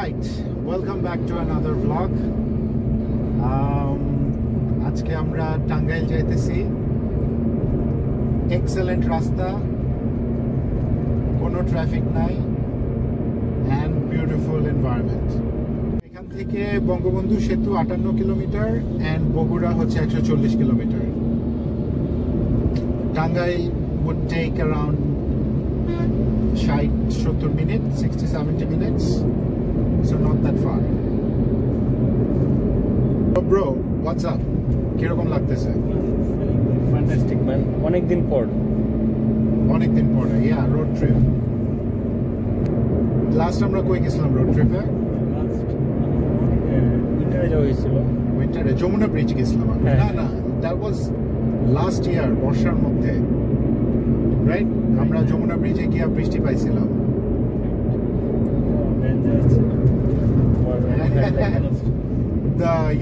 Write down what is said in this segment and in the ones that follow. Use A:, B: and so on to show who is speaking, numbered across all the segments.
A: Alright, welcome back to another vlog. আজকে আমরা টাঙ্গাইল যাইতেছি। এক্সেলেন্ট রাস্তা, কোনো ট্রাফিক নাই, and beautiful environment. এখান থেকে বঙ্গবন্ধু সেতু 58 কিলোমিটার and বগুড়া হচ্ছে 140 kilometre. Tangail would take around 60-70 minutes, 60-70 minutes, so not that far. So bro, what's up? কিরকম লাগতেছে?
B: Fantastic man, অনেকদিন পর,
A: yeah, road trip. Last আমরা কই গেছিলাম road trip এ?
B: উইন্টারে যাওয়া হয়েছিল।
A: উইন্টারে যমুনা ব্রিজ গেছিলাম আমরা। না, that was last year বর্ষার মধ্যে, right? আমরা যমুনা ব্রিজে গিয়ে বৃষ্টি পাইছিলাম।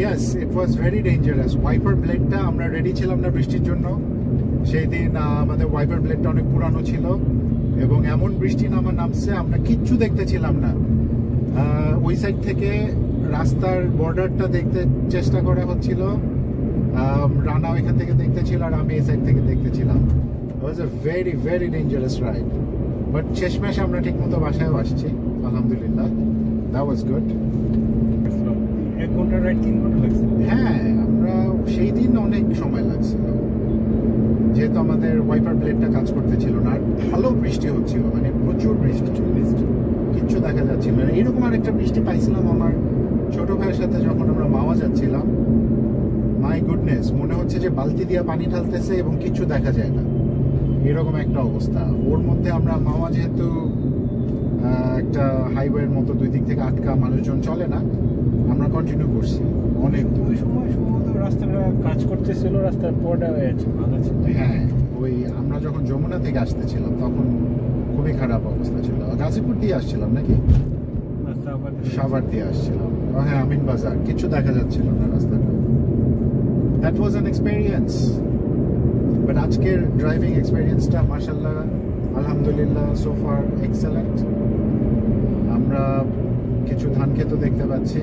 A: Yes, it was very dangerous. Wiper blade-টা আমরা রেডি ছিলাম না বৃষ্টির জন্য। সেই দিন আমাদের ওয়াইপার ব্লেডটা অনেক পুরানো ছিল এবং এমন বৃষ্টি নামছে আমরা কিচ্ছু দেখতে ছিলাম না। ওই সাইড থেকে রাস্তার বর্ডারটা দেখতে চেষ্টা করা হচ্ছিল, রানা ওইখান থেকে দেখতেছিল আর আমি এই সাইড থেকে দেখতেছিলাম। It was a very very dangerous ride, but শেষমেশ আমরা ঠিক মতো বাসায় আসছি, আলহামদুলিল্লাহ। That was good.
B: 1 ঘন্টা রাইড 3 ঘন্টা লাগছে।
A: হ্যাঁ, আমরা সেই দিন অনেক সময় লাগছিল যেহেতু আমাদের ওয়াইপার ব্লেডটা কাজ করতেছিল না, আর ভালো বৃষ্টি হচ্ছিল, মানে প্রচুর বৃষ্টি, কিচ্ছু দেখা যাচ্ছিল না। এরকম আরেকটা বৃষ্টি পাইছিলাম আমার ছোট ভাইয়ের সাথে যখন আমরা মাওয়া যাচ্ছিলাম। মাই গুডনেস, মনে হচ্ছে যে বালতি দিয়ে পানি ঢালতেছে এবং কিচ্ছু দেখা যায় না, এরকম একটা অবস্থা। ওর মধ্যে আমরা মাওয়া যেহেতু একটা হাইওয়ের মতো, দুই দিক থেকে আটকা, মানুষজন চলে না, আমরা কন্টিনিউ করছি অনেক দূর।
B: সময় সম্ভবত রাস্তাটা কাজ করতেছিল, রাস্তার পরটা হয়ে আছে, ভালো ছিল।
A: হ্যাঁ, ওই আমরা যখন যমুনা থেকে আসতেছিলাম তখন খুবই খারাপ অবস্থা ছিল। গাজীপুর দিয়ে আসছিলাম নাকি সাভার দিয়ে আসছিলাম। হ্যাঁ, আমিন বাজার, কিছু দেখা যাচ্ছিল না রাস্তাটা। That was an experience, but আজকের ড্রাইভিং এক্সপেরিয়েন্সটা মাশাআল্লাহ আলহামদুলিল্লাহ সো ফার এক্সেলেন্ট। আমরা কিছু ধান ক্ষেতও দেখতে পাচ্ছি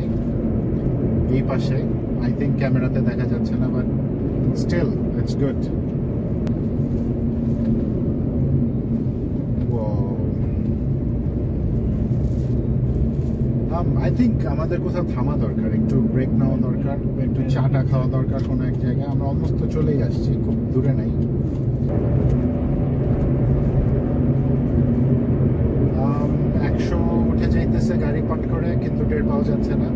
A: এই পাশে, আই থিঙ্ক ক্যামেরাতে দেখা যাচ্ছে না, but still it's good. I think আমাদের কোথাও থামা দরকার, একটু ব্রেক নেওয়া দরকার, একটু চাটা খাওয়া দরকার কোনো এক জায়গায়। আমরা অলমোস্ট তো চলেই আসছি, খুব দূরে নাই। 100 উঠে যাইতেছে গাড়ি পট করে, কিন্তু টের পাওয়া যাচ্ছে না।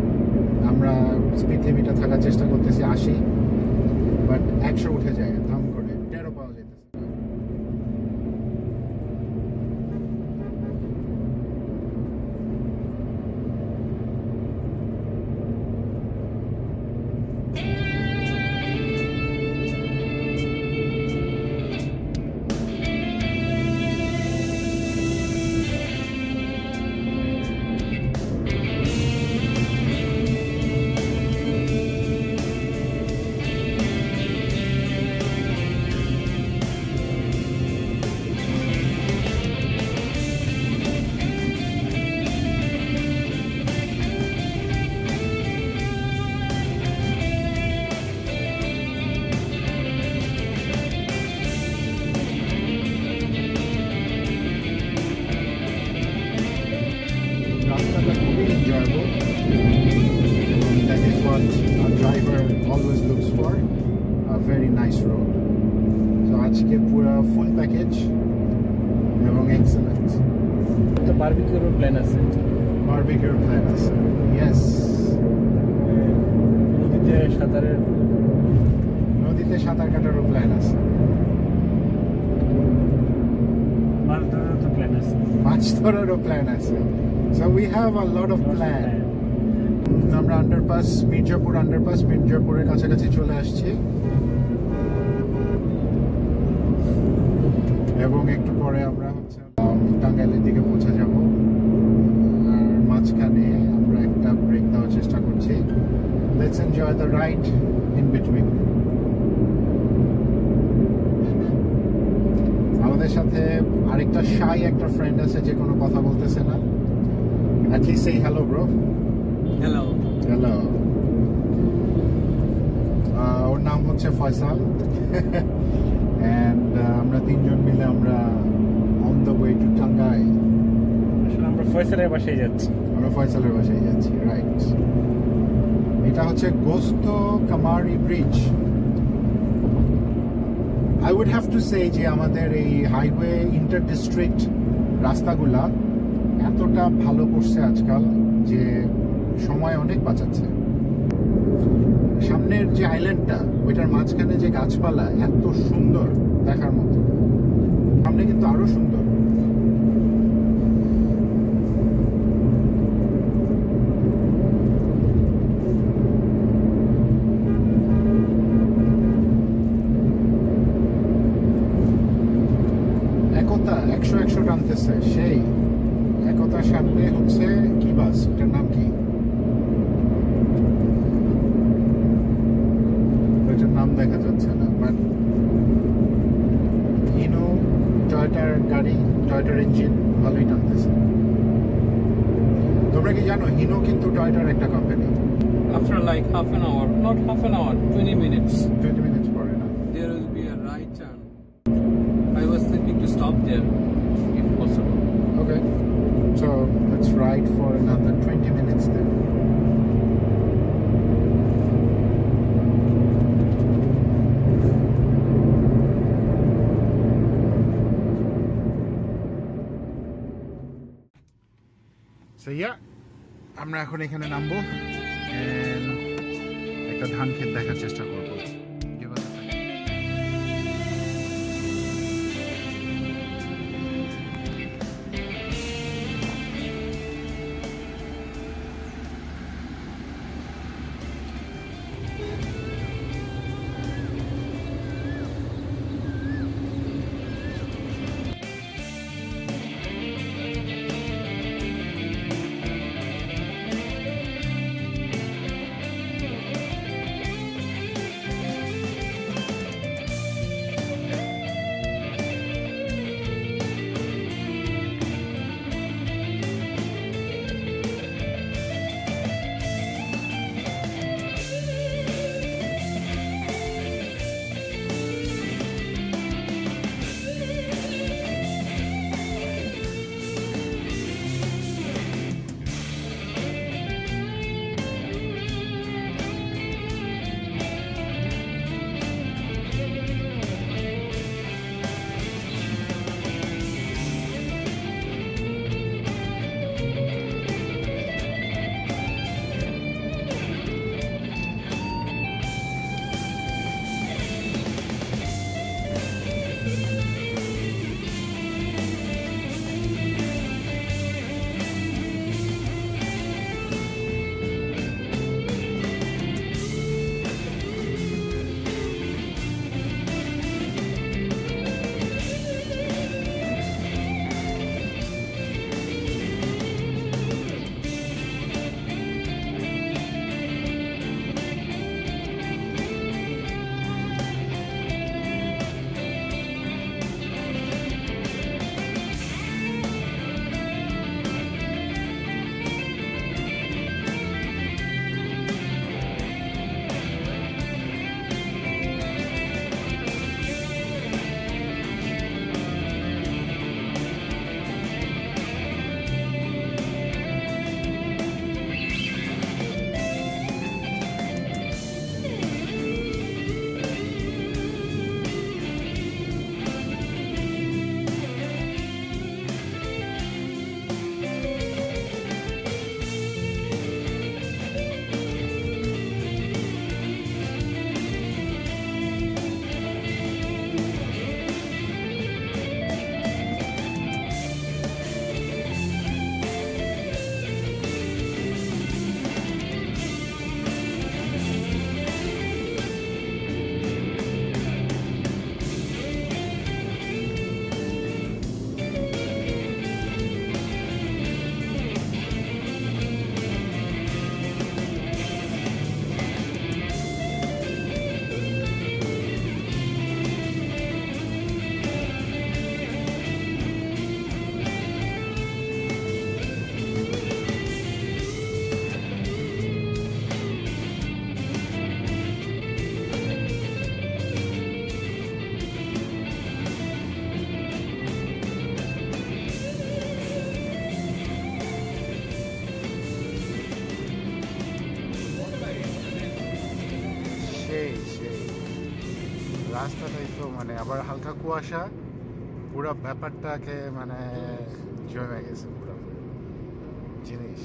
A: আমরা স্পিড লিমিটে থাকার চেষ্টা করতেছি 80, বাট 100 উঠে যায় থাম করে, টেরও পাওয়া যাইতেছে। রাস্তাটা খুবই enjoyable, and that is what a driver always looks for, a very nice road. So আজকে পুরো ফুল প্যাকেজ এবং এক্সেলেন্ট।
B: তো বারবিকিউর প্ল্যান আছে,
A: ইয়েস। নদীতে সাঁতার কাটারও প্ল্যান আছে, মাছ ধরারও প্ল্যান আছে। So we have a lot of plan. আমরা আন্ডারপাস, মির্জাপুরের কাছাকাছি চলে আসছি এবং একটু পরে আমরা হচ্ছে টাঙ্গাইলের দিকে পৌঁছে যাব। আর মাঝখানে আমরা একটা ব্রেক দেওয়ার চেষ্টা করছি। Let's enjoy the ride in between. আমাদের সাথে আরেকটা শাই একটা ফ্রেন্ড আছে যে কোনো কথা বলতেছে না, At least say hello, bro.
B: Hello.
A: Hello. ওর নাম হচ্ছে ফয়সাল and আমরা তিনজন মিলে আমরা on the way to টাঙ্গাই।
B: আসলে আমরা ফয়সালের বাসায় যাচ্ছি।
A: আমরা ফয়সালের বাসায় যাচ্ছি, রাইট। এটা হচ্ছে গোস্ত কামারি bridge. I would have to say যে আমাদের এই হাইওয়ে ইন্টার ডিস্ট্রিক্ট রাস্তাগুলা এতটা ভালো করছে আজকাল যে সময় অনেক বাঁচাচ্ছে। সামনের যে আইল্যান্ডটা ওইটার মাঝখানে যে গাছপালা এত সুন্দর দেখার মতো, সামনে কিন্তু আরো সুন্দর। একতা 100 টানতেছে সেই একতার সামনে হচ্ছে কি বাস, এটার নাম কি, ওইটার নাম দেখা যাচ্ছে না, বাট হিনো টয়োটার গাড়ি, টয়োটার ইঞ্জিন ভালোই টানতেছে। তোমরা কি জানো হিনো কিন্তু টয়োটার একটা company?
B: After like half an hour, not half an hour, 20 minutes.
A: 20 minutes পরে না,
B: There will be a right turn. I was thinking to stop there, if possible.
A: Okay, so let's ride for another 20 minutes then. So yeah, আমরা এখন এখানে নামবো and একটা ধান ক্ষেত দেখার চেষ্টা করবো। Give us a second. রাস্তাটাই তো মানে আবার হালকা কুয়াশা, পুরো ব্যাপারটাকে মানে জমে গেছে পুরো জিনিস।